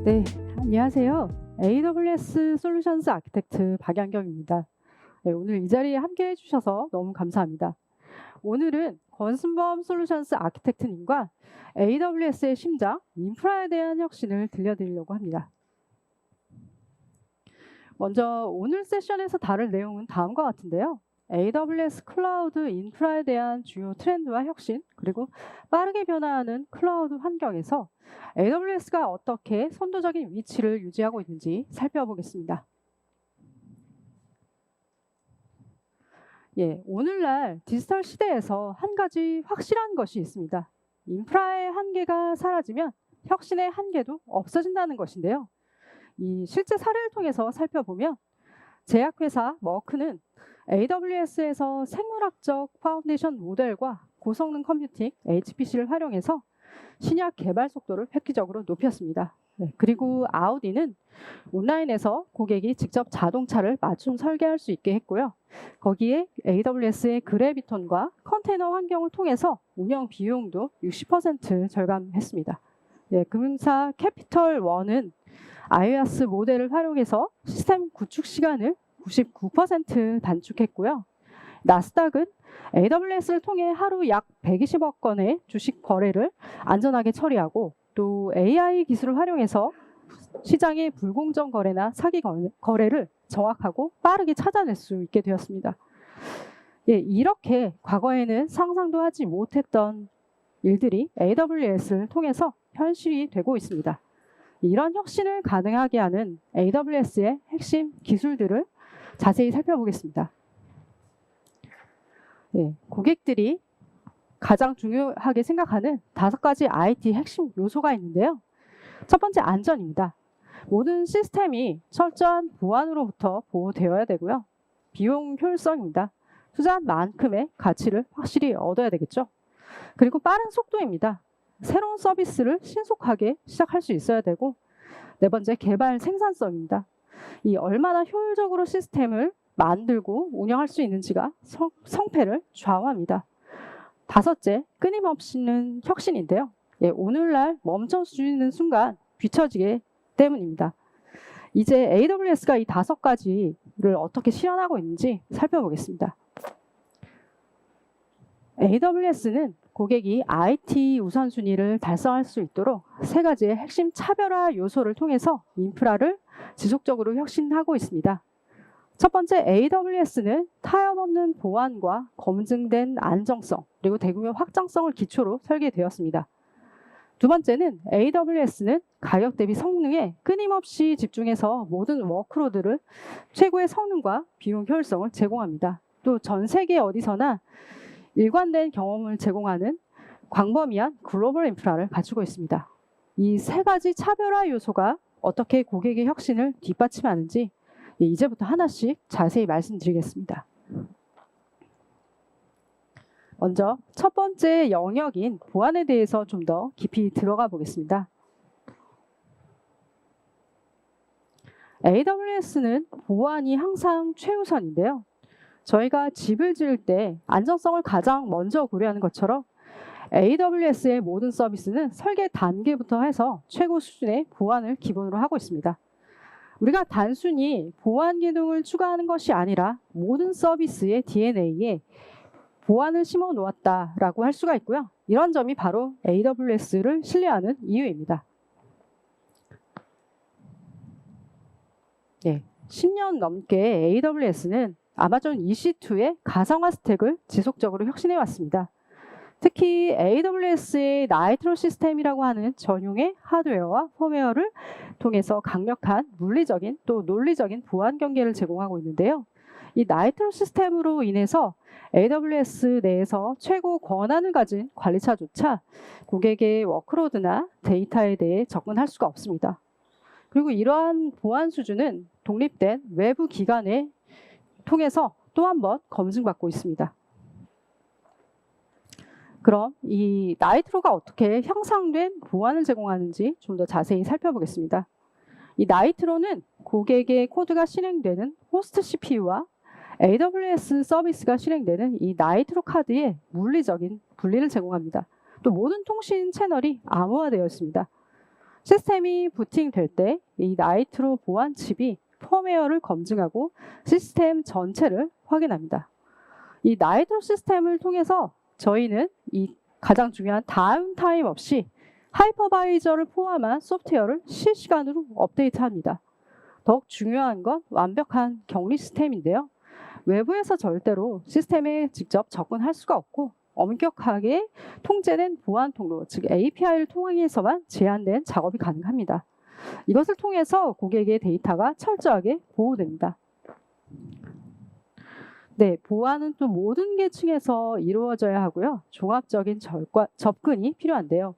네, 안녕하세요. AWS 솔루션스 아키텍트 박양경입니다. 네, 오늘 이 자리에 함께 해주셔서 너무 감사합니다. 오늘은 권순범 솔루션스 아키텍트님과 AWS의 심장, 인프라에 대한 혁신을 들려드리려고 합니다. 먼저 오늘 세션에서 다룰 내용은 다음과 같은데요. AWS 클라우드 인프라에 대한 주요 트렌드와 혁신, 그리고 빠르게 변화하는 클라우드 환경에서 AWS가 어떻게 선도적인 위치를 유지하고 있는지 살펴보겠습니다. 오늘날 디지털 시대에서 한 가지 확실한 것이 있습니다. 인프라의 한계가 사라지면 혁신의 한계도 없어진다는 것인데요. 이 실제 사례를 통해서 살펴보면 제약회사 머크는 AWS에서 생물학적 파운데이션 모델과 고성능 컴퓨팅 HPC를 활용해서 신약 개발 속도를 획기적으로 높였습니다. 그리고 아우디는 온라인에서 고객이 직접 자동차를 맞춤 설계할 수 있게 했고요. 거기에 AWS의 그래비톤과 컨테이너 환경을 통해서 운영 비용도 60% 절감했습니다. 금융사 캐피털1은 아이오스 모델을 활용해서 시스템 구축 시간을 99% 단축했고요. 나스닥은 AWS를 통해 하루 약 120억 건의 주식 거래를 안전하게 처리하고 또 AI 기술을 활용해서 시장의 불공정 거래나 사기 거래를 정확하고 빠르게 찾아낼 수 있게 되었습니다. 이렇게 과거에는 상상도 하지 못했던 일들이 AWS를 통해서 현실이 되고 있습니다. 이런 혁신을 가능하게 하는 AWS의 핵심 기술들을 자세히 살펴보겠습니다. 고객들이 가장 중요하게 생각하는 5가지 IT 핵심 요소가 있는데요. 첫 번째, 안전입니다. 모든 시스템이 철저한 보안으로부터 보호되어야 되고요. 비용 효율성입니다. 투자한 만큼의 가치를 확실히 얻어야 되겠죠. 그리고 빠른 속도입니다. 새로운 서비스를 신속하게 시작할 수 있어야 되고, 네 번째, 개발 생산성입니다. 이 얼마나 효율적으로 시스템을 만들고 운영할 수 있는지가 성패를 좌우합니다. 다섯째, 끊임없이는 혁신인데요. 오늘날 멈춰주는 순간 뒤처지기 때문입니다. 이제 AWS가 이 5가지를 어떻게 실현하고 있는지 살펴보겠습니다. AWS는 고객이 IT 우선순위를 달성할 수 있도록 3가지의 핵심 차별화 요소를 통해서 인프라를 지속적으로 혁신하고 있습니다. 첫 번째, AWS는 타협 없는 보안과 검증된 안정성, 그리고 대규모 확장성을 기초로 설계되었습니다. 두 번째는 AWS는 가격 대비 성능에 끊임없이 집중해서 모든 워크로드를 최고의 성능과 비용 효율성을 제공합니다. 또 전 세계 어디서나 일관된 경험을 제공하는 광범위한 글로벌 인프라를 갖추고 있습니다. 이 3가지 차별화 요소가 어떻게 고객의 혁신을 뒷받침하는지 이제부터 하나씩 자세히 말씀드리겠습니다. 먼저 첫 번째 영역인 보안에 대해서 좀 더 깊이 들어가 보겠습니다. AWS는 보안이 항상 최우선인데요. 저희가 집을 지을 때 안정성을 가장 먼저 고려하는 것처럼 AWS의 모든 서비스는 설계 단계부터 해서 최고 수준의 보안을 기본으로 하고 있습니다. 우리가 단순히 보안 기능을 추가하는 것이 아니라 모든 서비스의 DNA에 보안을 심어 놓았다라고 할 수가 있고요. 이런 점이 바로 AWS를 신뢰하는 이유입니다. 10년 넘게 AWS는 아마존 EC2의 가상화 스택을 지속적으로 혁신해 왔습니다. 특히 AWS의 나이트로 시스템이라고 하는 전용의 하드웨어와 펌웨어를 통해서 강력한 물리적인 또 논리적인 보안 경계를 제공하고 있는데요. 이 나이트로 시스템으로 인해서 AWS 내에서 최고 권한을 가진 관리차조차 고객의 워크로드나 데이터에 대해 접근할 수가 없습니다. 그리고 이러한 보안 수준은 독립된 외부 기관에 통해서 또 한 번 검증받고 있습니다. 그럼 이 나이트로가 어떻게 향상된 보안을 제공하는지 좀 더 자세히 살펴보겠습니다. 이 나이트로는 고객의 코드가 실행되는 호스트 CPU와 AWS 서비스가 실행되는 이 나이트로 카드의 물리적인 분리를 제공합니다. 또 모든 통신 채널이 암호화되어 있습니다. 시스템이 부팅될 때 이 나이트로 보안 칩이 펌웨어를 검증하고 시스템 전체를 확인합니다. 이 나이트로 시스템을 통해서 저희는 이 가장 중요한 다운타임 없이 하이퍼바이저를 포함한 소프트웨어를 실시간으로 업데이트합니다. 더욱 중요한 건 완벽한 격리 시스템인데요. 외부에서 절대로 시스템에 직접 접근할 수가 없고 엄격하게 통제된 보안 통로, 즉 API를 통해서만 제한된 작업이 가능합니다. 이것을 통해서 고객의 데이터가 철저하게 보호됩니다. 네, 보안은 또 모든 계층에서 이루어져야 하고요. 종합적인 접근이 필요한데요.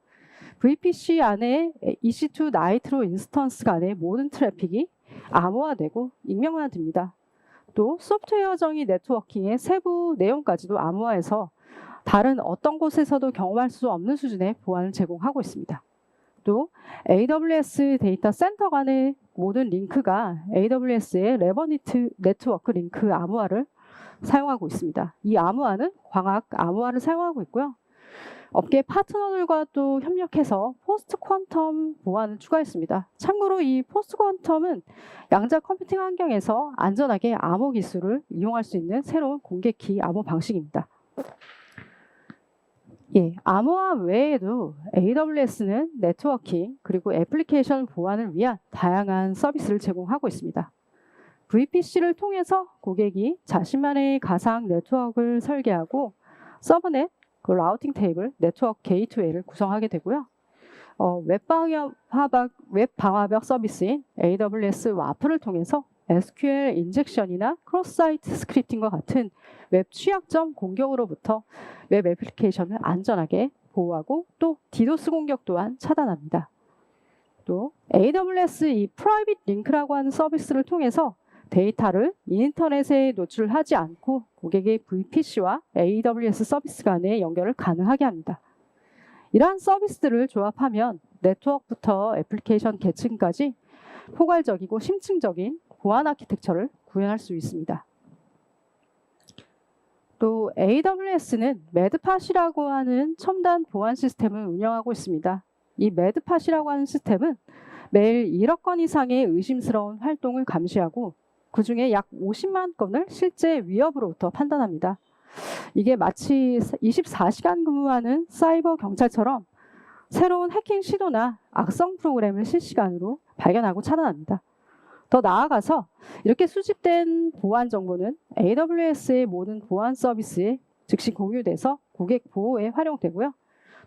VPC 안에 EC2 나이트로 인스턴스 간의 모든 트래픽이 암호화되고 익명화됩니다. 또 소프트웨어 정의 네트워킹의 세부 내용까지도 암호화해서 다른 어떤 곳에서도 경험할 수 없는 수준의 보안을 제공하고 있습니다. 또 AWS 데이터 센터 간의 모든 링크가 AWS의 레버니트 네트워크 링크 암호화를 사용하고 있습니다. 이 암호화는 광학 암호화를 사용하고 있고요. 업계 파트너들과 또 협력해서 포스트 퀀텀 보안을 추가했습니다. 참고로 이 포스트 퀀텀은 양자 컴퓨팅 환경에서 안전하게 암호 기술을 이용할 수 있는 새로운 공개키 암호 방식입니다. 예, 암호화 외에도 AWS는 네트워킹 그리고 애플리케이션 보안을 위한 다양한 서비스를 제공하고 있습니다. VPC를 통해서 고객이 자신만의 가상 네트워크를 설계하고 서버넷, 그 라우팅 테이블, 네트워크 게이트웨이를 구성하게 되고요. 웹 방화벽 서비스인 AWS 와프를 통해서 SQL 인젝션이나 크로스-사이트 스크립팅과 같은 웹 취약점 공격으로부터 웹 애플리케이션을 안전하게 보호하고 또 디도스 공격 또한 차단합니다. 또 AWS 이 프라이빗 링크라고 하는 서비스를 통해서 데이터를 인터넷에 노출하지 않고 고객의 VPC와 AWS 서비스 간의 연결을 가능하게 합니다. 이러한 서비스들을 조합하면 네트워크부터 애플리케이션 계층까지 포괄적이고 심층적인 보안 아키텍처를 구현할 수 있습니다. 또 AWS는 매드팟이라고 하는 첨단 보안 시스템을 운영하고 있습니다. 이 매드팟이라고 하는 시스템은 매일 1억 건 이상의 의심스러운 활동을 감시하고 그 중에 약 50만 건을 실제 위협으로부터 판단합니다. 이게 마치 24시간 근무하는 사이버 경찰처럼 새로운 해킹 시도나 악성 프로그램을 실시간으로 발견하고 차단합니다. 더 나아가서 이렇게 수집된 보안 정보는 AWS의 모든 보안 서비스에 즉시 공유돼서 고객 보호에 활용되고요.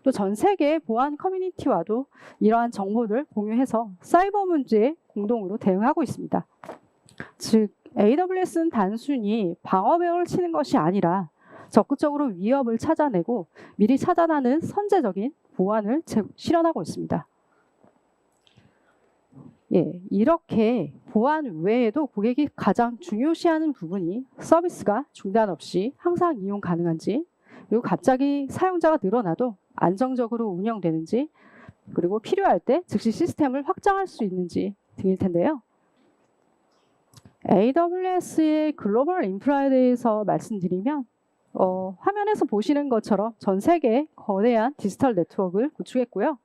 또 전 세계 보안 커뮤니티와도 이러한 정보를 공유해서 사이버 문제에 공동으로 대응하고 있습니다. 즉 AWS는 단순히 방어벽을 치는 것이 아니라 적극적으로 위협을 찾아내고 미리 차단하는 선제적인 보안을 실현하고 있습니다. 예, 이렇게 보안 외에도 고객이 가장 중요시하는 부분이 서비스가 중단 없이 항상 이용 가능한지, 그리고 갑자기 사용자가 늘어나도 안정적으로 운영되는지, 그리고 필요할 때 즉시 시스템을 확장할 수 있는지 등일 텐데요. AWS의 글로벌 인프라에 대해서 말씀드리면 화면에서 보시는 것처럼 전 세계 거대한 디지털 네트워크를 구축했고요.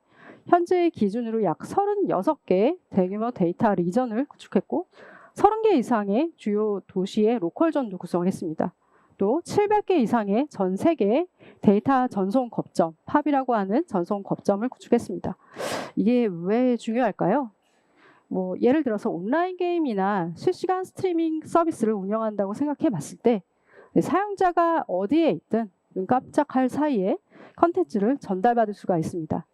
현재 기준으로 약 36개의 대규모 데이터 리전을 구축했고 30개 이상의 주요 도시의 로컬존도 구성했습니다. 또 700개 이상의 전 세계의 데이터 전송 거점, 팝이라고 하는 전송 거점을 구축했습니다. 이게 왜 중요할까요? 예를 들어서 온라인 게임이나 실시간 스트리밍 서비스를 운영한다고 생각해 봤을 때 사용자가 어디에 있든 눈 깜짝할 사이에 컨텐츠를 전달받을 수가 있습니다.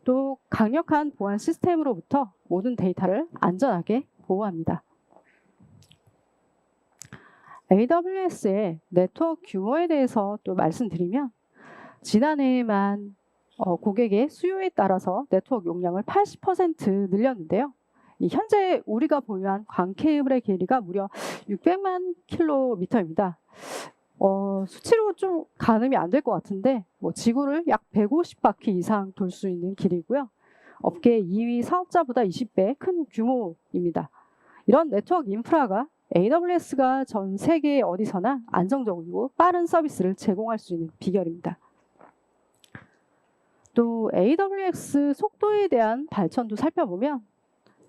또 강력한 보안 시스템으로부터 모든 데이터를 안전하게 보호합니다. AWS의 네트워크 규모에 대해서 또 말씀드리면 지난해에만 고객의 수요에 따라서 네트워크 용량을 80% 늘렸는데요. 현재 우리가 보유한 광 케이블의 길이가 무려 600만 킬로미터입니다. 수치로 좀 가늠이 안 될 것 같은데 지구를 약 150바퀴 이상 돌 수 있는 길이고요. 업계 2위 사업자보다 20배 큰 규모입니다. 이런 네트워크 인프라가 AWS가 전 세계 어디서나 안정적이고 빠른 서비스를 제공할 수 있는 비결입니다. 또 AWS 속도에 대한 발전도 살펴보면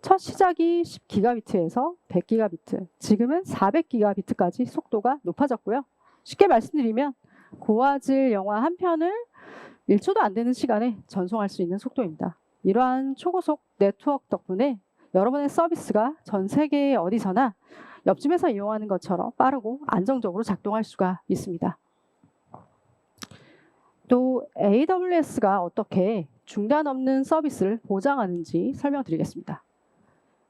첫 시작이 10기가비트에서 100기가비트, 지금은 400기가비트까지 속도가 높아졌고요. 쉽게 말씀드리면 고화질 영화 한 편을 1초도 안 되는 시간에 전송할 수 있는 속도입니다. 이러한 초고속 네트워크 덕분에 여러분의 서비스가 전 세계 어디서나 옆집에서 이용하는 것처럼 빠르고 안정적으로 작동할 수가 있습니다. 또 AWS가 어떻게 중단 없는 서비스를 보장하는지 설명드리겠습니다.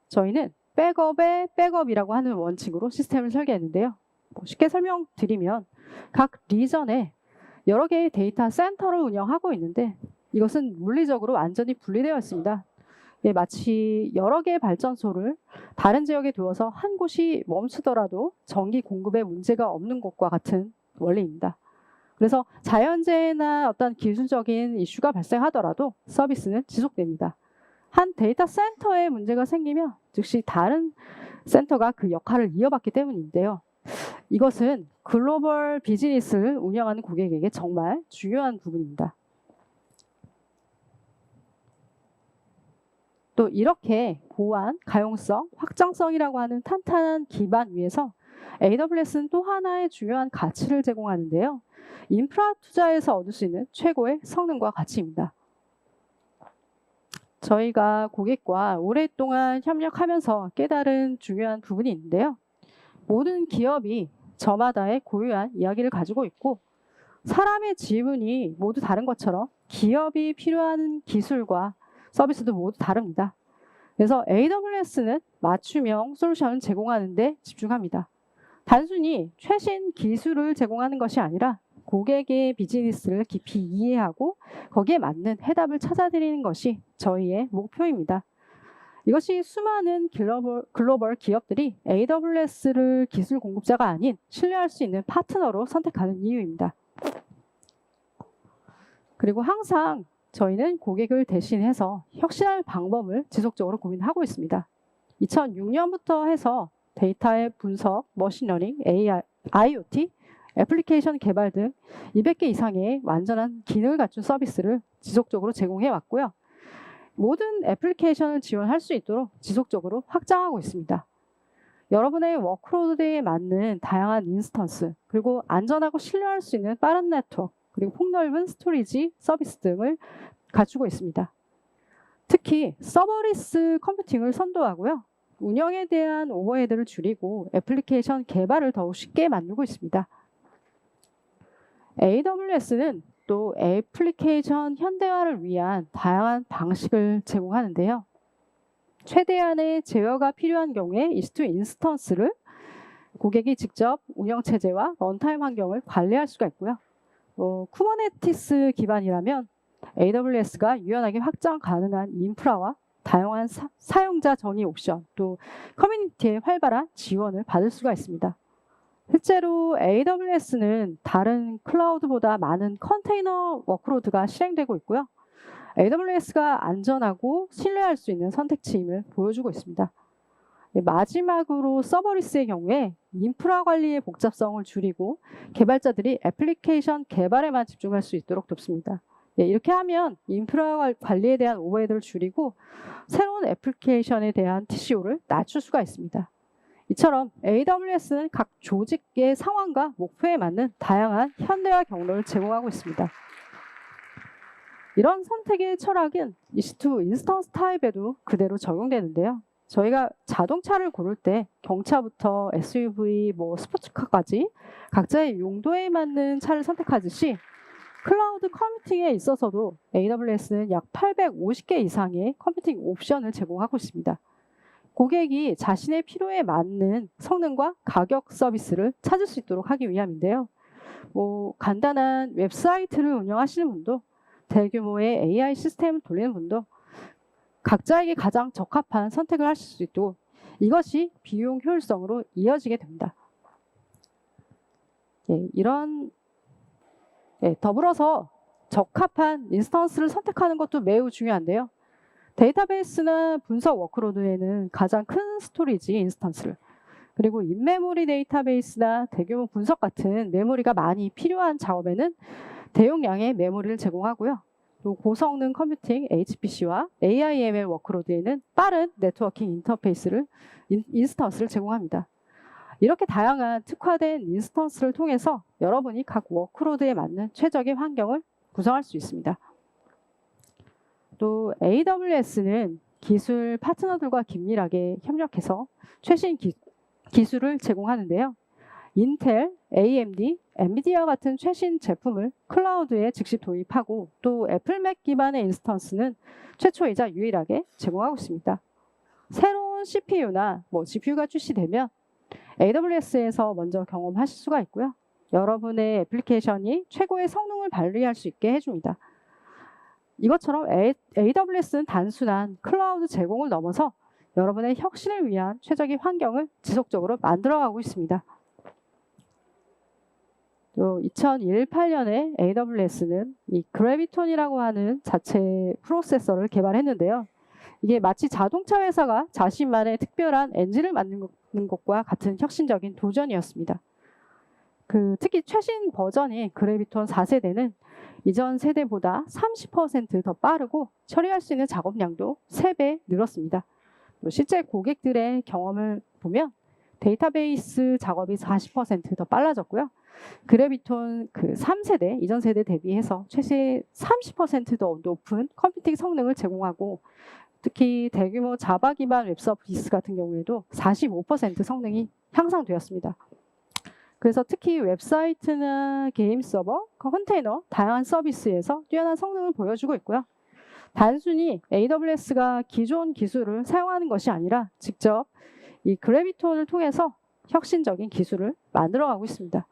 저희는 백업의 백업이라고 하는 원칙으로 시스템을 설계했는데요. 쉽게 설명드리면 각 리전에 여러 개의 데이터 센터를 운영하고 있는데 이것은 물리적으로 완전히 분리되어 있습니다. 마치 여러 개의 발전소를 다른 지역에 두어서 한 곳이 멈추더라도 전기 공급에 문제가 없는 것과 같은 원리입니다. 그래서 자연재해나 어떤 기술적인 이슈가 발생하더라도 서비스는 지속됩니다. 한 데이터 센터에 문제가 생기면 즉시 다른 센터가 그 역할을 이어받기 때문인데요. 이것은 글로벌 비즈니스를 운영하는 고객에게 정말 중요한 부분입니다. 또 이렇게 보안, 가용성, 확장성이라고 하는 탄탄한 기반 위에서 AWS는 또 하나의 중요한 가치를 제공하는데요. 인프라 투자에서 얻을 수 있는 최고의 성능과 가치입니다. 저희가 고객과 오랫동안 협력하면서 깨달은 중요한 부분이 있는데요. 모든 기업이 저마다의 고유한 이야기를 가지고 있고 사람의 지분이 모두 다른 것처럼 기업이 필요한 기술과 서비스도 모두 다릅니다. 그래서 AWS는 맞춤형 솔루션을 제공하는 데 집중합니다. 단순히 최신 기술을 제공하는 것이 아니라 고객의 비즈니스를 깊이 이해하고 거기에 맞는 해답을 찾아드리는 것이 저희의 목표입니다. 이것이 수많은 글로벌 기업들이 AWS를 기술 공급자가 아닌 신뢰할 수 있는 파트너로 선택하는 이유입니다. 그리고 항상 저희는 고객을 대신해서 혁신할 방법을 지속적으로 고민하고 있습니다. 2006년부터 해서 데이터의 분석, 머신러닝, AI, IoT, 애플리케이션 개발 등 200개 이상의 완전한 기능을 갖춘 서비스를 지속적으로 제공해 왔고요. 모든 애플리케이션을 지원할 수 있도록 지속적으로 확장하고 있습니다. 여러분의 워크로드에 맞는 다양한 인스턴스, 그리고 안전하고 신뢰할 수 있는 빠른 네트워크, 그리고 폭넓은 스토리지 서비스 등을 갖추고 있습니다. 특히 서버리스 컴퓨팅을 선도하고요. 운영에 대한 오버헤드를 줄이고 애플리케이션 개발을 더욱 쉽게 만들고 있습니다. AWS는 또 애플리케이션 현대화를 위한 다양한 방식을 제공하는데요. 최대한의 제어가 필요한 경우에 EC2 인스턴스를 고객이 직접 운영체제와 런타임 환경을 관리할 수가 있고요. 쿠버네티스 기반이라면 AWS가 유연하게 확장 가능한 인프라와 다양한 사용자 정의 옵션, 또 커뮤니티의 활발한 지원을 받을 수가 있습니다. 실제로 AWS는 다른 클라우드보다 많은 컨테이너 워크로드가 실행되고 있고요. AWS가 안전하고 신뢰할 수 있는 선택지임을 보여주고 있습니다. 마지막으로 서버리스의 경우에 인프라 관리의 복잡성을 줄이고 개발자들이 애플리케이션 개발에만 집중할 수 있도록 돕습니다. 이렇게 하면 인프라 관리에 대한 오버헤드를 줄이고 새로운 애플리케이션에 대한 TCO를 낮출 수가 있습니다. 이처럼 AWS는 각 조직의 상황과 목표에 맞는 다양한 현대화 경로를 제공하고 있습니다. 이런 선택의 철학은 EC2 인스턴스 타입에도 그대로 적용되는데요. 저희가 자동차를 고를 때 경차부터 SUV, 스포츠카까지 각자의 용도에 맞는 차를 선택하듯이 클라우드 컴퓨팅에 있어서도 AWS는 약 850개 이상의 컴퓨팅 옵션을 제공하고 있습니다. 고객이 자신의 필요에 맞는 성능과 가격 서비스를 찾을 수 있도록 하기 위함인데요. 간단한 웹사이트를 운영하시는 분도 대규모의 AI 시스템을 돌리는 분도 각자에게 가장 적합한 선택을 하실 수 있도록 이것이 비용 효율성으로 이어지게 됩니다. 더불어서 적합한 인스턴스를 선택하는 것도 매우 중요한데요. 데이터베이스나 분석 워크로드에는 가장 큰 스토리지 인스턴스를, 그리고 인메모리 데이터베이스나 대규모 분석 같은 메모리가 많이 필요한 작업에는 대용량의 메모리를 제공하고요. 또 고성능 컴퓨팅 HPC와 AIML 워크로드에는 빠른 네트워킹 인스턴스를 제공합니다. 이렇게 다양한 특화된 인스턴스를 통해서 여러분이 각 워크로드에 맞는 최적의 환경을 구성할 수 있습니다. 또 AWS는 기술 파트너들과 긴밀하게 협력해서 최신 기술을 제공하는데요. 인텔, AMD, 엔비디아 같은 최신 제품을 클라우드에 즉시 도입하고 또 애플맥 기반의 인스턴스는 최초이자 유일하게 제공하고 있습니다. 새로운 CPU나 GPU가 출시되면 AWS에서 먼저 경험하실 수가 있고요. 여러분의 애플리케이션이 최고의 성능을 발휘할 수 있게 해줍니다. 이것처럼 AWS는 단순한 클라우드 제공을 넘어서 여러분의 혁신을 위한 최적의 환경을 지속적으로 만들어가고 있습니다. 또 2018년에 AWS는 이 그래비톤이라고 하는 자체 프로세서를 개발했는데요. 이게 마치 자동차 회사가 자신만의 특별한 엔진을 만드는 것과 같은 혁신적인 도전이었습니다. 특히 최신 버전인 그래비톤 4세대는 이전 세대보다 30% 더 빠르고 처리할 수 있는 작업량도 3배 늘었습니다. 실제 고객들의 경험을 보면 데이터베이스 작업이 40% 더 빨라졌고요. 그래비톤 3세대, 이전 세대 대비해서 최대 30%더 높은 컴퓨팅 성능을 제공하고 특히 대규모 자바 기반 웹 서비스 같은 경우에도 45% 성능이 향상되었습니다. 그래서 특히 웹사이트나 게임 서버, 컨테이너, 다양한 서비스에서 뛰어난 성능을 보여주고 있고요. 단순히 AWS가 기존 기술을 사용하는 것이 아니라 직접 이 그래비톤을 통해서 혁신적인 기술을 만들어가고 있습니다.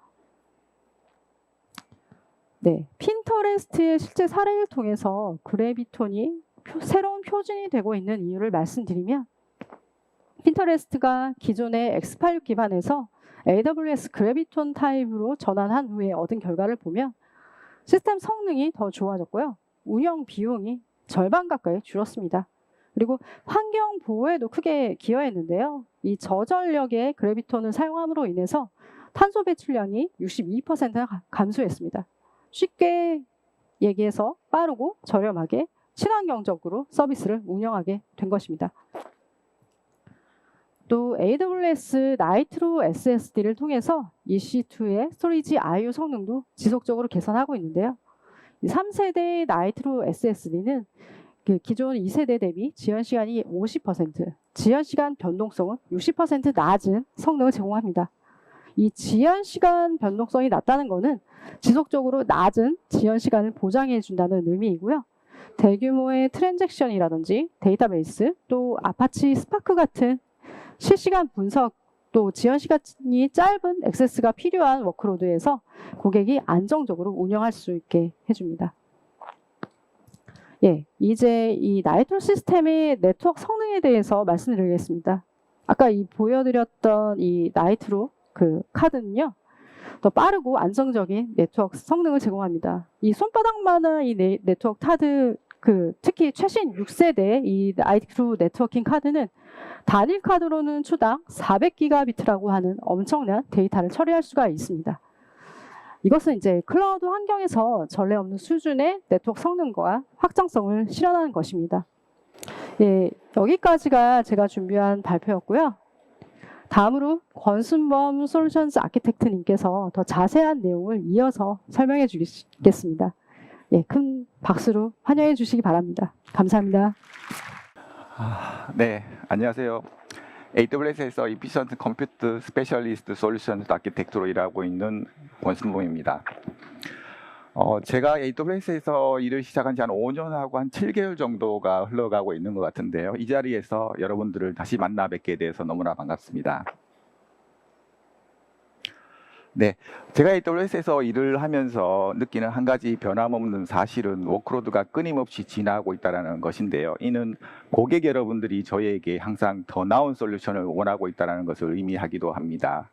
네, 핀터레스트의 실제 사례를 통해서 그래비톤이 새로운 표준이 되고 있는 이유를 말씀드리면 핀터레스트가 기존의 X86 기반에서 AWS 그래비톤 타입으로 전환한 후에 얻은 결과를 보면 시스템 성능이 더 좋아졌고요. 운영 비용이 절반 가까이 줄었습니다. 그리고 환경 보호에도 크게 기여했는데요. 이 저전력의 그래비톤을 사용함으로 인해서 탄소 배출량이 62% 감소했습니다. 쉽게 얘기해서 빠르고 저렴하게 친환경적으로 서비스를 운영하게 된 것입니다. 또 AWS 나이트로 SSD를 통해서 EC2의 스토리지 I/O 성능도 지속적으로 개선하고 있는데요. 3세대 나이트로 SSD는 기존 2세대 대비 지연 시간이 50%, 지연 시간 변동성은 60% 낮은 성능을 제공합니다. 이 지연 시간 변동성이 낮다는 것은 지속적으로 낮은 지연 시간을 보장해 준다는 의미이고요. 대규모의 트랜잭션이라든지 데이터베이스, 또 아파치 스파크 같은 실시간 분석, 또 지연 시간이 짧은 액세스가 필요한 워크로드에서 고객이 안정적으로 운영할 수 있게 해줍니다. 예, 이제 이 나이트로 시스템의 네트워크 성능에 대해서 말씀드리겠습니다. 아까 보여드렸던 이 나이트로 카드는요, 더 빠르고 안정적인 네트워크 성능을 제공합니다. 이 손바닥만한 이 네트워크 카드, 특히 최신 6세대 이 나이트로 네트워킹 카드는 단일 카드로는 초당 400기가비트라고 하는 엄청난 데이터를 처리할 수가 있습니다. 이것은 이제 클라우드 환경에서 전례 없는 수준의 네트워크 성능과 확장성을 실현하는 것입니다. 예, 여기까지가 제가 준비한 발표였고요. 다음으로 권순범 솔루션스 아키텍트님께서 더 자세한 내용을 이어서 설명해 주시겠습니다. 예, 큰 박수로 환영해 주시기 바랍니다. 감사합니다. 네, 안녕하세요. AWS에서 Efficient Compute Specialist Solutions 아키텍트로 일하고 있는 권순범입니다. 제가 AWS에서 일을 시작한 지 한 5년하고 한 7개월 정도가 흘러가고 있는 것 같은데요. 이 자리에서 여러분들을 다시 만나 뵙게 돼서 너무나 반갑습니다. 네, 제가 AWS에서 일을 하면서 느끼는 한 가지 변함없는 사실은 워크로드가 끊임없이 진화하고 있다는 것인데요. 이는 고객 여러분들이 저희에게 항상 더 나은 솔루션을 원하고 있다는 것을 의미하기도 합니다.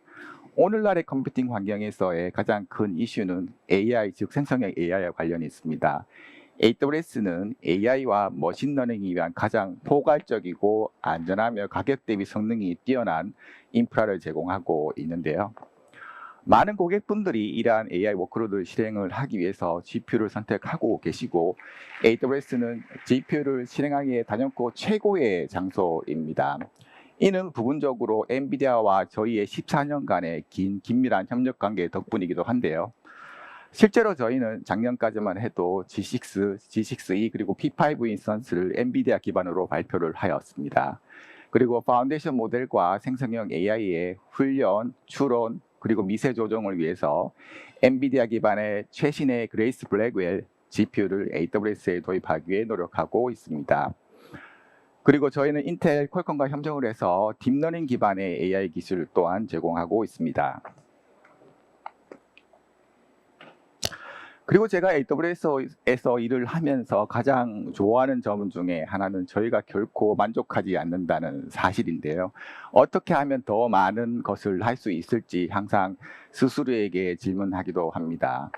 오늘날의 컴퓨팅 환경에서의 가장 큰 이슈는 AI, 즉 생성형 AI와 관련이 있습니다. AWS는 AI와 머신러닝을 위한 가장 포괄적이고 안전하며 가격 대비 성능이 뛰어난 인프라를 제공하고 있는데요. 많은 고객분들이 이러한 AI 워크로드 실행을 하기 위해서 GPU를 선택하고 계시고 AWS는 GPU를 실행하기에 단연코 최고의 장소입니다. 이는 부분적으로 엔비디아와 저희의 14년간의 긴밀한 협력 관계 덕분이기도 한데요. 실제로 저희는 작년까지만 해도 G6, G6E 그리고 P5 인스턴스를 엔비디아 기반으로 발표를 하였습니다. 그리고 파운데이션 모델과 생성형 AI의 훈련, 추론, 그리고 미세 조정을 위해서 엔비디아 기반의 최신의 그레이스 블랙웰 GPU를 AWS에 도입하기 위해 노력하고 있습니다. 그리고 저희는 인텔 퀄컴과 협정을 해서 딥러닝 기반의 AI 기술 또한 제공하고 있습니다. 그리고 제가 AWS에서 일을 하면서 가장 좋아하는 점 중에 하나는 저희가 결코 만족하지 않는다는 사실인데요. 어떻게 하면 더 많은 것을 할 수 있을지 항상 스스로에게 질문하기도 합니다.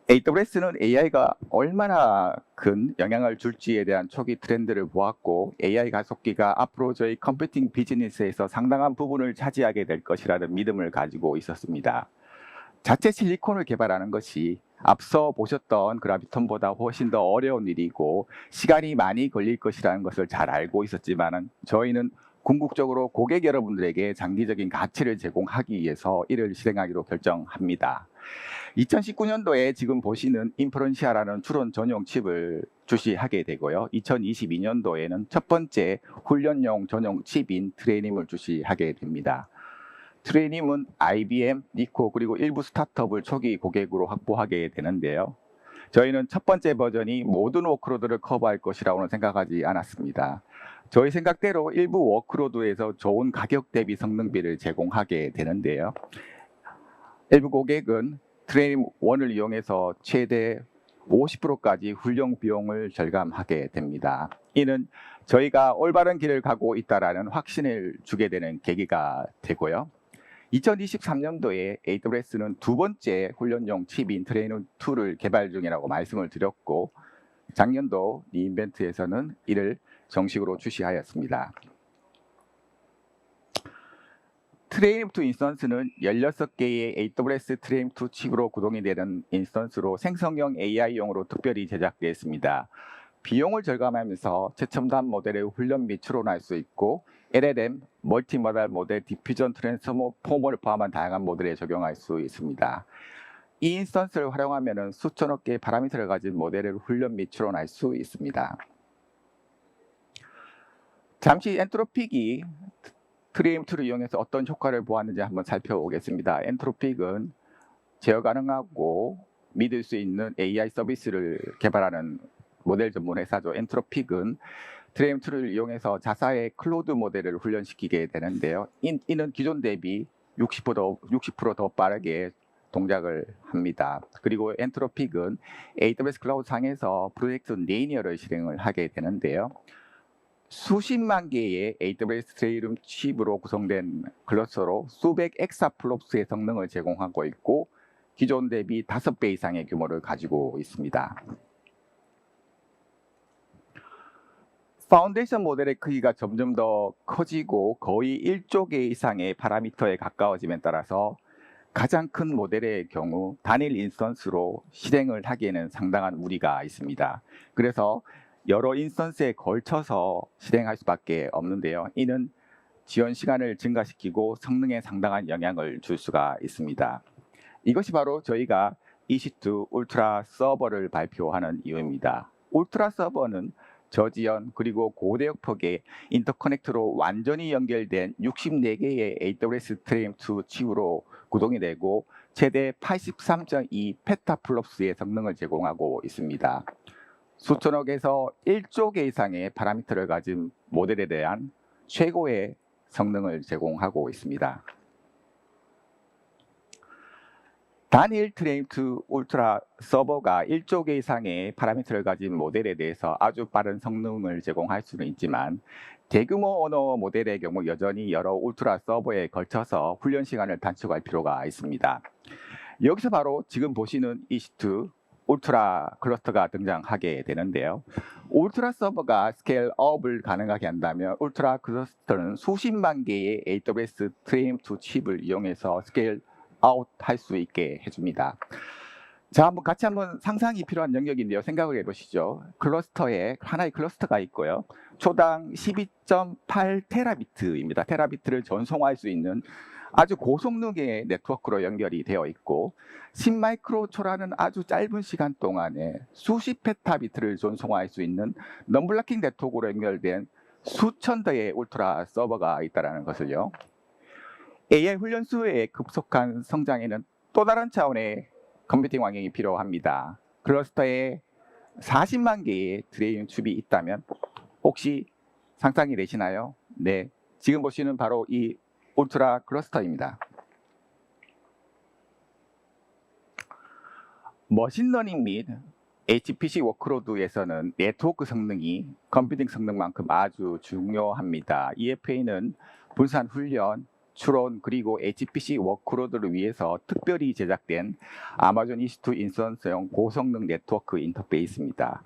AWS는 AI가 얼마나 큰 영향을 줄지에 대한 초기 트렌드를 보았고 AI 가속기가 앞으로 저희 컴퓨팅 비즈니스에서 상당한 부분을 차지하게 될 것이라는 믿음을 가지고 있었습니다. 자체 실리콘을 개발하는 것이 앞서 보셨던 그라비톤보다 훨씬 더 어려운 일이고 시간이 많이 걸릴 것이라는 것을 잘 알고 있었지만 저희는 궁극적으로 고객 여러분들에게 장기적인 가치를 제공하기 위해서 이를 실행하기로 결정합니다. 2019년도에 지금 보시는 인퍼런시아라는 추론 전용 칩을 출시하게 되고요. 2022년도에는 첫 번째 훈련용 전용 칩인 트레이닝을 출시하게 됩니다. 트레이닝은 IBM, 니코 그리고 일부 스타트업을 초기 고객으로 확보하게 되는데요. 저희는 첫 번째 버전이 모든 워크로드를 커버할 것이라고는 생각하지 않았습니다. 저희 생각대로 일부 워크로드에서 좋은 가격 대비 성능비를 제공하게 되는데요. 일부 고객은 트레이닝 1을 이용해서 최대 50%까지 훈련 비용을 절감하게 됩니다. 이는 저희가 올바른 길을 가고 있다는 확신을 주게 되는 계기가 되고요. 2023년도에 AWS는 두 번째 훈련용 칩인 트레이닝 2를 개발 중이라고 말씀을 드렸고 작년도 리인벤트에서는 이를 정식으로 출시하였습니다. 트레이닝 2 인스턴스는 16개의 AWS 트레이닝 2 칩으로 구동이 되는 인스턴스로 생성형 AI용으로 특별히 제작되었습니다. 비용을 절감하면서 최첨단 모델의 훈련 및 추론할 수 있고 LLM, 멀티모달 모델, 디퓨전 트랜스포머를 포함한 다양한 모델에 적용할 수 있습니다. 이 인스턴스를 활용하면 수천억 개의 파라미터를 가진 모델을 훈련 및 추론할 수 있습니다. 잠시 엔트로픽이 트레이닝 2를 이용해서 어떤 효과를 보았는지 한번 살펴보겠습니다. 엔트로픽은 제어 가능하고 믿을 수 있는 AI 서비스를 개발하는 모델 전문 회사죠. 엔트로픽은 트레이닝 2를 이용해서 자사의 클로드 모델을 훈련시키게 되는데요. 이는 기존 대비 60% 더 빠르게 동작을 합니다. 그리고 엔트로픽은 AWS 클라우드 상에서 프로젝트 레이니어를 실행을 하게 되는데요. 수십만 개의 AWS 트레이닝 칩으로 구성된 클러스터로 수백 엑사플롭스의 성능을 제공하고 있고 기존 대비 5배 이상의 규모를 가지고 있습니다. 파운데이션 모델의 크기가 점점 더 커지고 거의 1조 개 이상의 파라미터에 가까워짐에 따라서 가장 큰 모델의 경우 단일 인스턴스로 실행을 하기에는 상당한 무리가 있습니다. 그래서 여러 인스턴스에 걸쳐서 실행할 수밖에 없는데요. 이는 지원 시간을 증가시키고 성능에 상당한 영향을 줄 수가 있습니다. 이것이 바로 저희가 EC2 울트라 서버를 발표하는 이유입니다. 울트라 서버는 저지연 그리고 고대역 폭의 인터커넥트로 완전히 연결된 64개의 AWS 트레이닝 2 칩으로 구동이 되고 최대 83.2 페타플롭스의 성능을 제공하고 있습니다. 수천억에서 1조 개 이상의 파라미터를 가진 모델에 대한 최고의 성능을 제공하고 있습니다. 단일 트레이닝 2 울트라 서버가 1조 개 이상의 파라미터를 가진 모델에 대해서 아주 빠른 성능을 제공할 수는 있지만 대규모 언어 모델의 경우 여전히 여러 울트라 서버에 걸쳐서 훈련 시간을 단축할 필요가 있습니다. 여기서 바로 지금 보시는 EC2 울트라 클러스터가 등장하게 되는데요. 울트라 서버가 스케일업을 가능하게 한다면 울트라 클러스터는 수십만 개의 AWS 트레인2 칩을 이용해서 스케일 아웃 할 수 있게 해줍니다. 자, 한번 같이 한번 상상이 필요한 영역인데요. 생각을 해보시죠. 클러스터에 하나의 클러스터가 있고요. 초당 12.8 테라비트입니다. 테라비트를 전송할 수 있는 아주 고성능의 네트워크로 연결이 되어 있고 10마이크로초라는 아주 짧은 시간 동안에 수십 페타비트를 전송할 수 있는 넘블락킹 네트워크로 연결된 수천 대의 울트라 서버가 있다는 것을요. AI 훈련수의 급속한 성장에는 또 다른 차원의 컴퓨팅 환경이 필요합니다. 클러스터에 40만 개의 트레이닝 칩이 있다면 혹시 상상이 되시나요? 네, 지금 보시는 바로 이 울트라 클러스터입니다. 머신러닝 및 HPC 워크로드에서는 네트워크 성능이 컴퓨팅 성능만큼 아주 중요합니다. EFA는 분산 훈련, 추론 그리고 HPC 워크로드를 위해서 특별히 제작된 아마존 EC2 인스턴스용 고성능 네트워크 인터페이스입니다.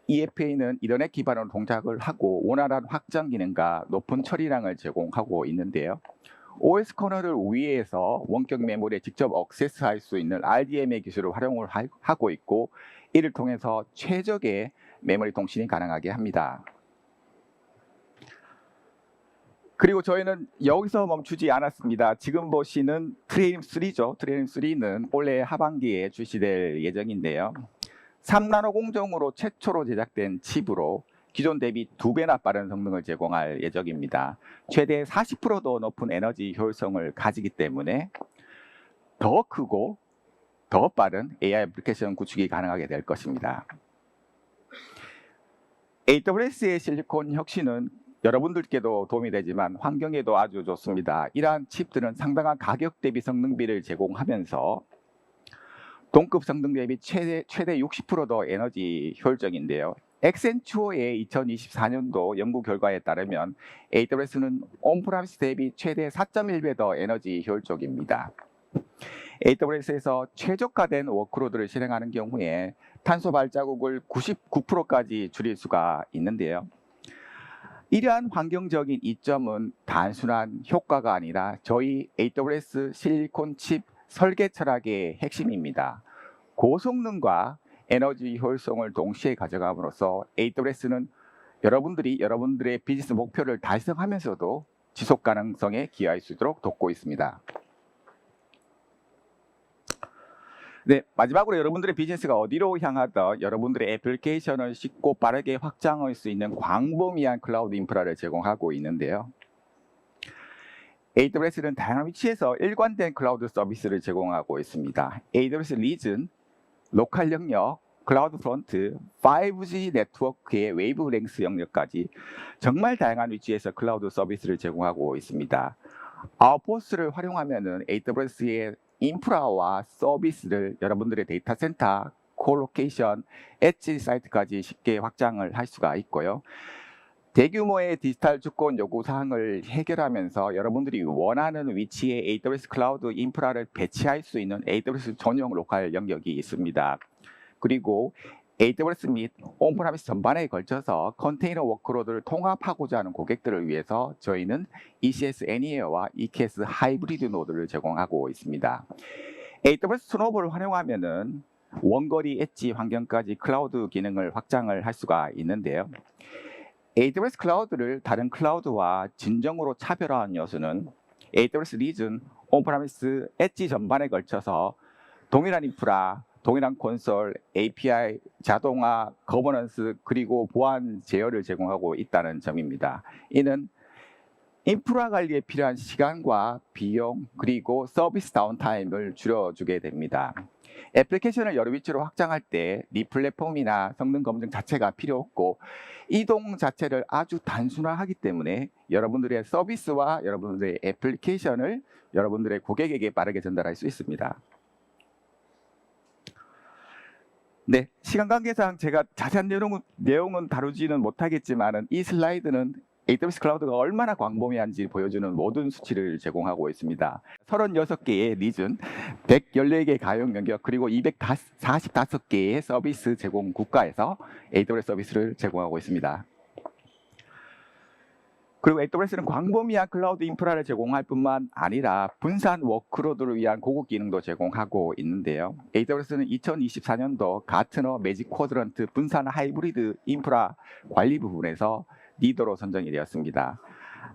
EFA는 이더넷 기반으로 동작을 하고 원활한 확장 기능과 높은 처리량을 제공하고 있는데요. OS 커널을 위에서 원격 메모리에 직접 액세스할 수 있는 RDMA 기술을 활용을 하고 있고 이를 통해서 최적의 메모리 통신이 가능하게 합니다. 그리고 저희는 여기서 멈추지 않았습니다. 지금 보시는 트레이닝3죠. 트레이닝3는 올해 하반기에 출시될 예정인데요. 3나노 공정으로 최초로 제작된 칩으로 기존 대비 2배나 빠른 성능을 제공할 예정입니다. 최대 40%더 높은 에너지 효율성을 가지기 때문에 더 크고 더 빠른 AI 애플리케이션 구축이 가능하게 될 것입니다. AWS의 실리콘 혁신은 여러분들께도 도움이 되지만 환경에도 아주 좋습니다. 이러한 칩들은 상당한 가격 대비 성능비를 제공하면서 동급 성능 대비 최대 60%더 에너지 효율적인데요. 엑센추어의 2024년도 연구 결과에 따르면 AWS는 온프라미스 대비 최대 4.1배 더 에너지 효율적입니다. AWS에서 최적화된 워크로드를 실행하는 경우에 탄소 발자국을 99%까지 줄일 수가 있는데요. 이러한 환경적인 이점은 단순한 효과가 아니라 저희 AWS 실리콘 칩 설계 철학의 핵심입니다. 고성능과 에너지 효율성을 동시에 가져감으로써 AWS는 여러분들의 비즈니스 목표를 달성하면서도 지속 가능성에 기여할 수 있도록 돕고 있습니다. 네, 마지막으로 여러분들의 비즈니스가 어디로 향하든 여러분들의 애플리케이션을 쉽고 빠르게 확장할 수 있는 광범위한 클라우드 인프라를 제공하고 있는데요. AWS는 다양한 위치에서 일관된 클라우드 서비스를 제공하고 있습니다. AWS 리즌, 로컬 영역, 클라우드 프론트, 5G 네트워크의 웨이브 랭스 영역까지 정말 다양한 위치에서 클라우드 서비스를 제공하고 있습니다. 아웃포스트를 활용하면은 AWS의 인프라와 서비스를 여러분들의 데이터 센터, 콜로케이션, 엣지 사이트까지 쉽게 확장을 할 수가 있고요. 대규모의 디지털 주권 요구 사항을 해결하면서 여러분들이 원하는 위치에 AWS 클라우드 인프라를 배치할 수 있는 AWS 전용 로컬 영역이 있습니다. 그리고 AWS 및 온프라미스 전반에 걸쳐서 컨테이너 워크로드를 통합하고자 하는 고객들을 위해서 저희는 ECS 애니어와 EKS 하이브리드 노드를 제공하고 있습니다. AWS 스노우볼을 활용하면은 원거리 엣지 환경까지 클라우드 기능을 확장을 할 수가 있는데요. AWS 클라우드를 다른 클라우드와 진정으로 차별화한 요소는 AWS 리즌, 온프라미스 엣지 전반에 걸쳐서 동일한 인프라, 동일한 콘솔, API, 자동화, 거버넌스 그리고 보안 제어를 제공하고 있다는 점입니다. 이는 인프라 관리에 필요한 시간과 비용 그리고 서비스 다운타임을 줄여주게 됩니다. 애플리케이션을 여러 위치로 확장할 때 리플랫폼이나 성능 검증 자체가 필요 없고 이동 자체를 아주 단순화하기 때문에 여러분들의 서비스와 여러분들의 애플리케이션을 여러분들의 고객에게 빠르게 전달할 수 있습니다. 네, 시간 관계상 제가 자세한 내용은 다루지는 못하겠지만 이 슬라이드는 AWS 클라우드가 얼마나 광범위한지 보여주는 모든 수치를 제공하고 있습니다. 36개의 리즌, 114개 가용 영역, 그리고 245개의 서비스 제공 국가에서 AWS 서비스를 제공하고 있습니다. 그리고 AWS는 광범위한 클라우드 인프라를 제공할 뿐만 아니라 분산 워크로드를 위한 고급 기능도 제공하고 있는데요. AWS는 2024년도 가트너 매직 쿼드런트 분산 하이브리드 인프라 관리 부분에서 리더로 선정이 되었습니다.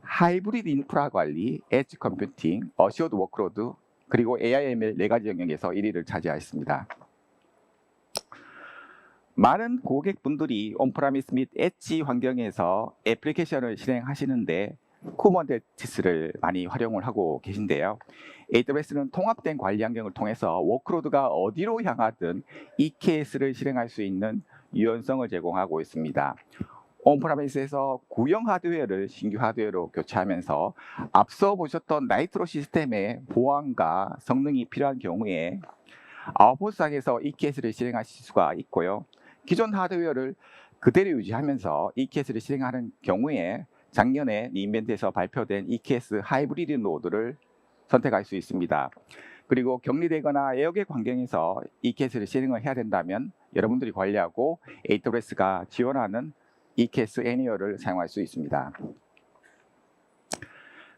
하이브리드 인프라 관리, 엣지 컴퓨팅, 어시어드 워크로드, 그리고 AI/ML 4가지 영역에서 1위를 차지하였습니다. 많은 고객분들이 온프라미스 및 엣지 환경에서 애플리케이션을 실행하시는데 쿠버네티스를 많이 활용을 하고 계신데요. AWS는 통합된 관리 환경을 통해서 워크로드가 어디로 향하든 EKS를 실행할 수 있는 유연성을 제공하고 있습니다. 온프라미스에서 구형 하드웨어를 신규 하드웨어로 교체하면서 앞서 보셨던 나이트로 시스템의 보안과 성능이 필요한 경우에 아웃포스상에서 EKS를 실행하실 수가 있고요. 기존 하드웨어를 그대로 유지하면서 EKS를 실행하는 경우에 작년에 리인벤트에서 발표된 EKS 하이브리드 노드를 선택할 수 있습니다. 그리고 격리되거나 에어객 환경에서 EKS를 실행을 해야 된다면 여러분들이 관리하고 AWS가 지원하는 EKS 애니어를 사용할 수 있습니다.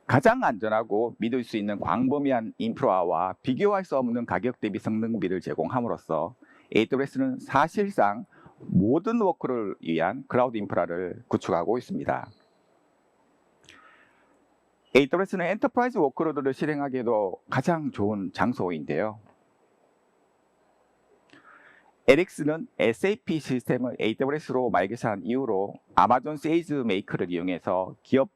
가장 안전하고 믿을 수 있는 광범위한 인프라와 비교할 수 없는 가격 대비 성능비를 제공함으로써 AWS는 사실상 모든 워크를 위한 클라우드 인프라를 구축하고 있습니다. AWS는 엔터프라이즈 워크로드를 실행하기에도 가장 좋은 장소인데요. LX는 SAP 시스템을 AWS로 마이그레이션한 이후로 아마존 세이지메이커를 이용해서 기업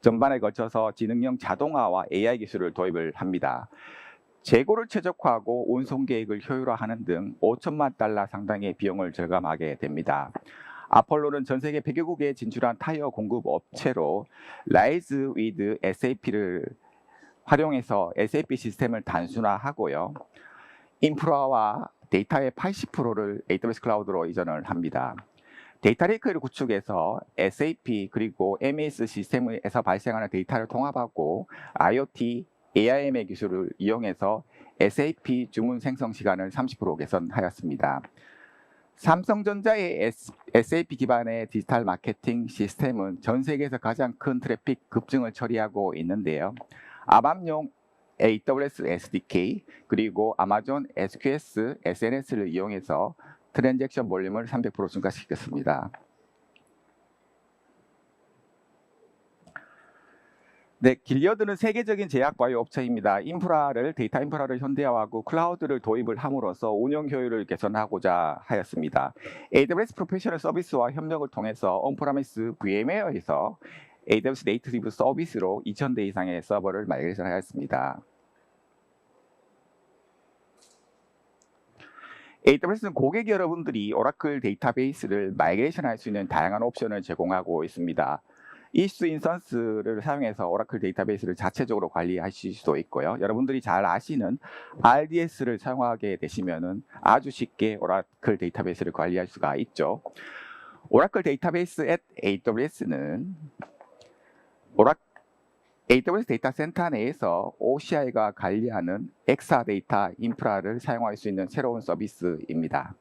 전반에 걸쳐서 지능형 자동화와 AI 기술을 도입을 합니다. 재고를 최적화하고 운송 계획을 효율화하는 등 5천만 달러 상당의 비용을 절감하게 됩니다. 아폴로는 전 세계 100여국에 진출한 타이어 공급 업체로 라이즈 위드 SAP를 활용해서 SAP 시스템을 단순화하고요. 인프라와 데이터의 80%를 AWS 클라우드로 이전을 합니다. 데이터 레이크를 구축해서 SAP 그리고 MES 시스템에서 발생하는 데이터를 통합하고 IoT, AI/ML 기술을 이용해서 SAP 주문 생성 시간을 30% 개선하였습니다. 삼성전자의 SAP 기반의 디지털 마케팅 시스템은 전 세계에서 가장 큰 트래픽 급증을 처리하고 있는데요. 아밤용 AWS SDK 그리고 아마존 SQS SNS를 이용해서 트랜잭션 볼륨을 300% 증가시켰습니다. 네, 길리어드는 세계적인 제약 바이오 업체입니다. 데이터 인프라를 현대화하고 클라우드를 도입을 함으로써 운영 효율을 개선하고자 하였습니다. AWS 프로페셔널 서비스와 협력을 통해서 온프라미스 VMware에서 AWS 네이티브 서비스로 2,000대 이상의 서버를 마이그레이션하였습니다. AWS는 고객 여러분들이 오라클 데이터베이스를 마이그레이션할 수 있는 다양한 옵션을 제공하고 있습니다. 이슈 인스턴스를 사용해서 오라클 데이터베이스를 자체적으로 관리하실 수도 있고요. 여러분들이 잘 아시는 RDS를 사용하게 되시면 아주 쉽게 오라클 데이터베이스를 관리할 수가 있죠. 오라클 데이터베이스 at AWS는 AWS 데이터 센터 내에서 OCI가 관리하는 엑사데이터 인프라를 사용할 수 있는 새로운 서비스입니다.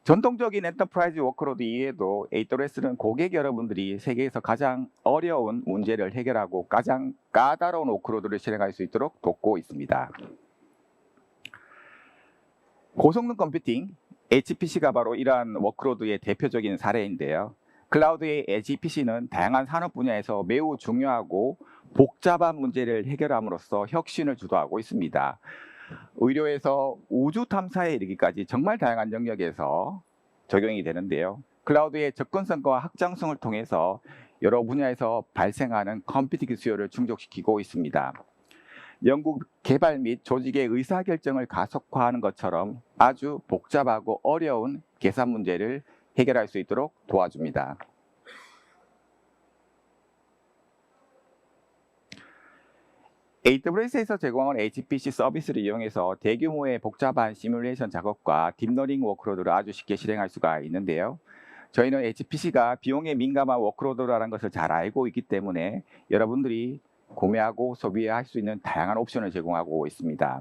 전통적인 엔터프라이즈 워크로드 이외에도 AWS는 고객 여러분들이 세계에서 가장 어려운 문제를 해결하고 가장 까다로운 워크로드를 실행할 수 있도록 돕고 있습니다. 고성능 컴퓨팅, HPC가 바로 이러한 워크로드의 대표적인 사례인데요. 클라우드의 HPC는 다양한 산업 분야에서 매우 중요하고 복잡한 문제를 해결함으로써 혁신을 주도하고 있습니다. 의료에서 우주 탐사에 이르기까지 정말 다양한 영역에서 적용이 되는데요. 클라우드의 접근성과 확장성을 통해서 여러 분야에서 발생하는 컴퓨팅 수요를 충족시키고 있습니다. 연구 개발 및 조직의 의사결정을 가속화하는 것처럼 아주 복잡하고 어려운 계산 문제를 해결할 수 있도록 도와줍니다. AWS에서 제공하는 HPC 서비스를 이용해서 대규모의 복잡한 시뮬레이션 작업과 딥러닝 워크로드를 아주 쉽게 실행할 수가 있는데요. 저희는 HPC가 비용에 민감한 워크로드라는 것을 잘 알고 있기 때문에 여러분들이 구매하고 소비할 수 있는 다양한 옵션을 제공하고 있습니다.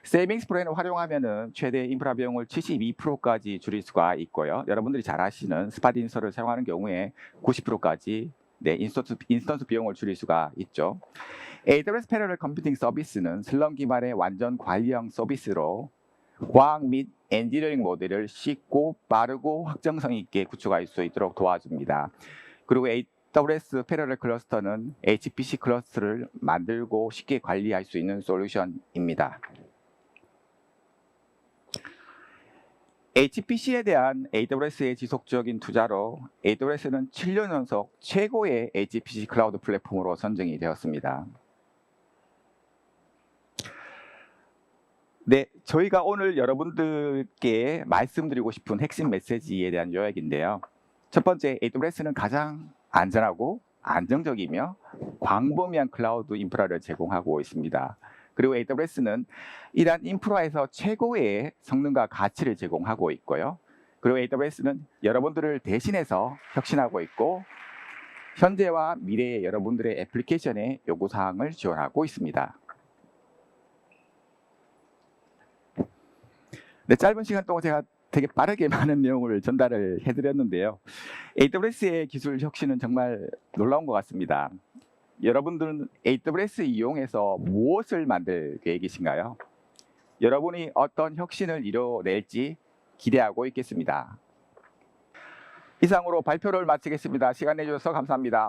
세이빙스 플랜을 활용하면 최대 인프라 비용을 72%까지 줄일 수가 있고요. 여러분들이 잘 아시는 스팟인서를 사용하는 경우에 90%까지 인스턴스 비용을 줄일 수가 있죠. AWS 패러럴 컴퓨팅 서비스는 슬럼 기반의 완전 관리형 서비스로 과학 및 엔지니어링 모델을 쉽고 빠르고 확정성 있게 구축할 수 있도록 도와줍니다. 그리고 AWS 패러럴 클러스터는 HPC 클러스터를 만들고 쉽게 관리할 수 있는 솔루션입니다. HPC에 대한 AWS의 지속적인 투자로 AWS는 7년 연속 최고의 HPC 클라우드 플랫폼으로 선정이 되었습니다. 네, 저희가 오늘 여러분들께 말씀드리고 싶은 핵심 메시지에 대한 요약인데요. 첫 번째, AWS는 가장 안전하고 안정적이며 광범위한 클라우드 인프라를 제공하고 있습니다. 그리고 AWS는 이러한 인프라에서 최고의 성능과 가치를 제공하고 있고요. 그리고 AWS는 여러분들을 대신해서 혁신하고 있고 현재와 미래의 여러분들의 애플리케이션의 요구사항을 지원하고 있습니다. 네, 짧은 시간 동안 제가 되게 빠르게 많은 내용을 전달을 해드렸는데요. AWS의 기술 혁신은 정말 놀라운 것 같습니다. 여러분들은 AWS 이용해서 무엇을 만들 계획이신가요? 여러분이 어떤 혁신을 이뤄낼지 기대하고 있겠습니다. 이상으로 발표를 마치겠습니다. 시간 내주셔서 감사합니다.